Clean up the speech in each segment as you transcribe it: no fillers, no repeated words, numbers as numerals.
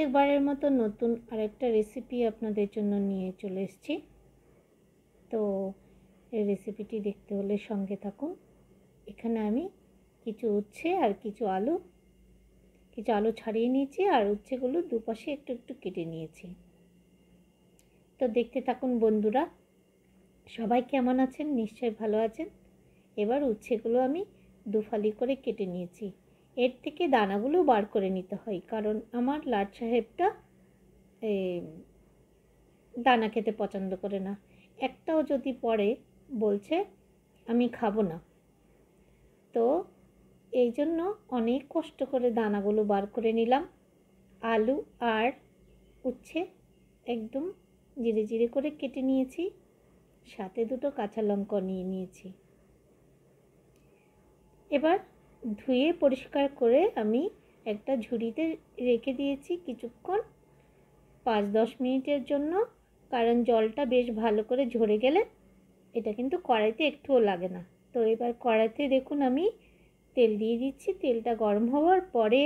প্রত্যেকবারের মতো নতুন আরেকটা রেসিপি আপনাদের জন্য নিয়ে চলে এসেছি। তো এই রেসিপিটি দেখতে হলে সঙ্গে থাকুন। এখানে আমি কিছু উচ্ছে আর কিছু আলু ছাড়িয়ে নিয়েছি, আর উচ্ছেগুলো দুপাশে একটু একটু কেটে নিয়েছি। তো দেখতে থাকুন বন্ধুরা। সবাই কেমন আছেন? নিশ্চয়ই ভালো আছেন। এবার উচ্ছেগুলো আমি দুফালি করে কেটে নিয়েছি। এর থেকে দানাগুলো বার করে নিতে হয়, কারণ আমার লাট সাহেবটা দানা খেতে পছন্দ করে না। একটাও যদি পড়ে বলছে আমি খাবো না। তো এই জন্য অনেক কষ্ট করে দানাগুলো বার করে নিলাম। আলু আর উচ্ছে একদম জিরে জিরে করে কেটে নিয়েছি, সাথে দুটো কাঁচা লঙ্কা নিয়ে নিয়েছি। এবার ধুয়ে পরিষ্কার করে আমি একটা ঝুড়িতে রেখে দিয়েছি কিছুক্ষণ, 5-10 মিনিটের জন্য। কারণ জলটা বেশ ভালো করে ঝরে গেলে এটা কিন্তু কড়াইতে একটুও লাগে না। তো এবার কড়াইতে দেখুন আমি তেল দিয়ে দিচ্ছি। তেলটা গরম হওয়ার পরে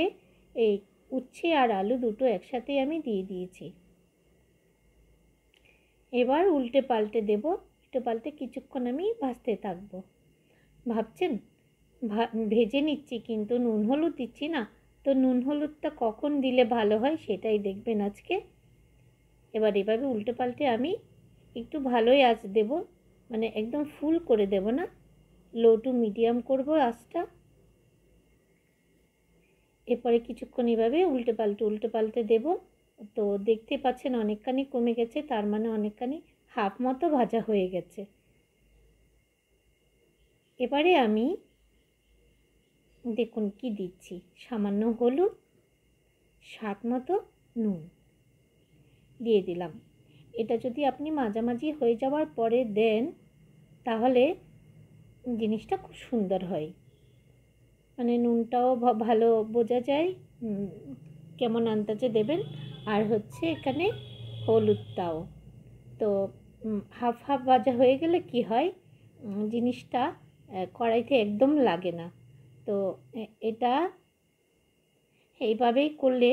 এই উচ্ছে আর আলু দুটো একসাথে আমি দিয়ে দিয়েছি। এবার উল্টে পাল্টে দেব। উল্টে পাল্টে কিছুক্ষণ আমি ভাজতে থাকবো। ভাবছেন ভেজে নিচ্ছি, কিন্তু নুন হলুদ দিচ্ছি না। তো নুন হলুদটা কখন দিলে ভালো হয় সেটাই দেখবেন আজকে। এবার এভাবে উল্টে পাল্টে আমি একটু ভালোই আঁচ দেব, মানে একদম ফুল করে দেব না, লো টু মিডিয়াম করব আঁচটা। এরপরে কিছুক্ষণ এভাবে উল্টে পাল্টে দেব। তো দেখতে পাচ্ছেন অনেকখানি কমে গেছে, তার মানে অনেকখানি হাফ মতো ভাজা হয়ে গেছে। এবারে আমি দেখুন কি দিচ্ছি, সামান্য হলুদ, স্বাদ মতো নুন দিয়ে দিলাম। এটা যদি আপনি মাঝামাঝি হয়ে যাওয়ার পরে দেন তাহলে জিনিসটা খুব সুন্দর হয়, মানে নুনটাও ভালো বোঝা যায় কেমন আন্দাজে দেবেন। আর হচ্ছে এখানে হলুদটাও। তো হাফ হাফ ভাজা হয়ে গেলে কি হয়, জিনিসটা কড়াইতে একদম লাগে না। তো এটা এইভাবেই করলে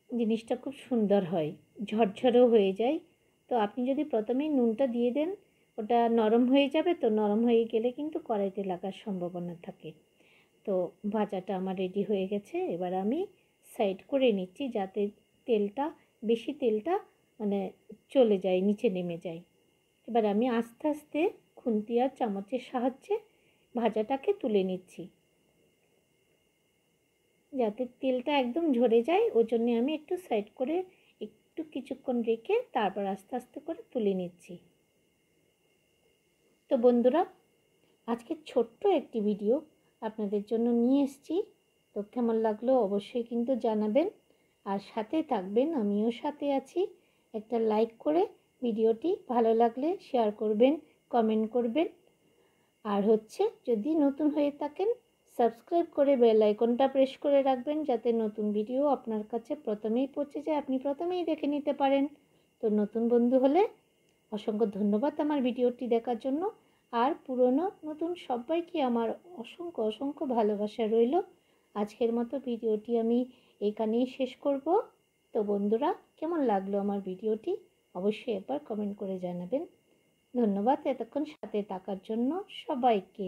জিনিসটা খুব সুন্দর হয়, ঝরঝরেও হয়ে যায়। তো আপনি যদি প্রথমেই নুনটা দিয়ে দেন ওটা নরম হয়ে যাবে, তো নরম হয়ে গেলে কিন্তু কড়াইতে লাগার সম্ভাবনা থাকে। তো ভাজাটা আমার রেডি হয়ে গেছে। এবার আমি সাইড করে নিচ্ছি, যাতে বেশি তেলটা মানে চলে যায়, নিচে নেমে যায়। এবার আমি আস্তে আস্তে খুন্তি আর চামচের সাহায্যে ভাজাটাকে তুলে নিচ্ছি, যাতে তেলটা একদম ঝরে যায়। ওই জন্যে আমি একটু সাইড করে একটু কিছুক্ষণ রেখে তারপর আস্তে আস্তে করে তুলে নিচ্ছি। তো বন্ধুরা, আজকে ছোট্ট একটি ভিডিও আপনাদের জন্য নিয়ে এসেছি। তো কেমন লাগলো অবশ্যই কিন্তু জানাবেন, আর সাথে থাকবেন, আমিও সাথে আছি। একটা লাইক করে ভিডিওটি ভালো লাগলে শেয়ার করবেন, কমেন্ট করবেন। আর হচ্ছে যদি নতুন হয়ে থাকেন সাবস্ক্রাইব করে বেল আইকনটা প্রেস করে রাখবেন, যাতে নতুন ভিডিও আপনার কাছে প্রথমেই পৌঁছে যায়, আপনি প্রথমেই দেখে নিতে পারেন। তো নতুন বন্ধু হলে অসংখ্য ধন্যবাদ আমার ভিডিওটি দেখার জন্য। আর পুরনো নতুন সবাইকে আমার অসংখ্য অসংখ্য ভালোবাসা রইল। আজকের মতো ভিডিওটি আমি এখানেই শেষ করব। তো বন্ধুরা, কেমন লাগলো আমার ভিডিওটি অবশ্যই একবার কমেন্ট করে জানাবেন। ধন্যবাদ এতক্ষণ সাথে থাকার জন্য সবাইকে।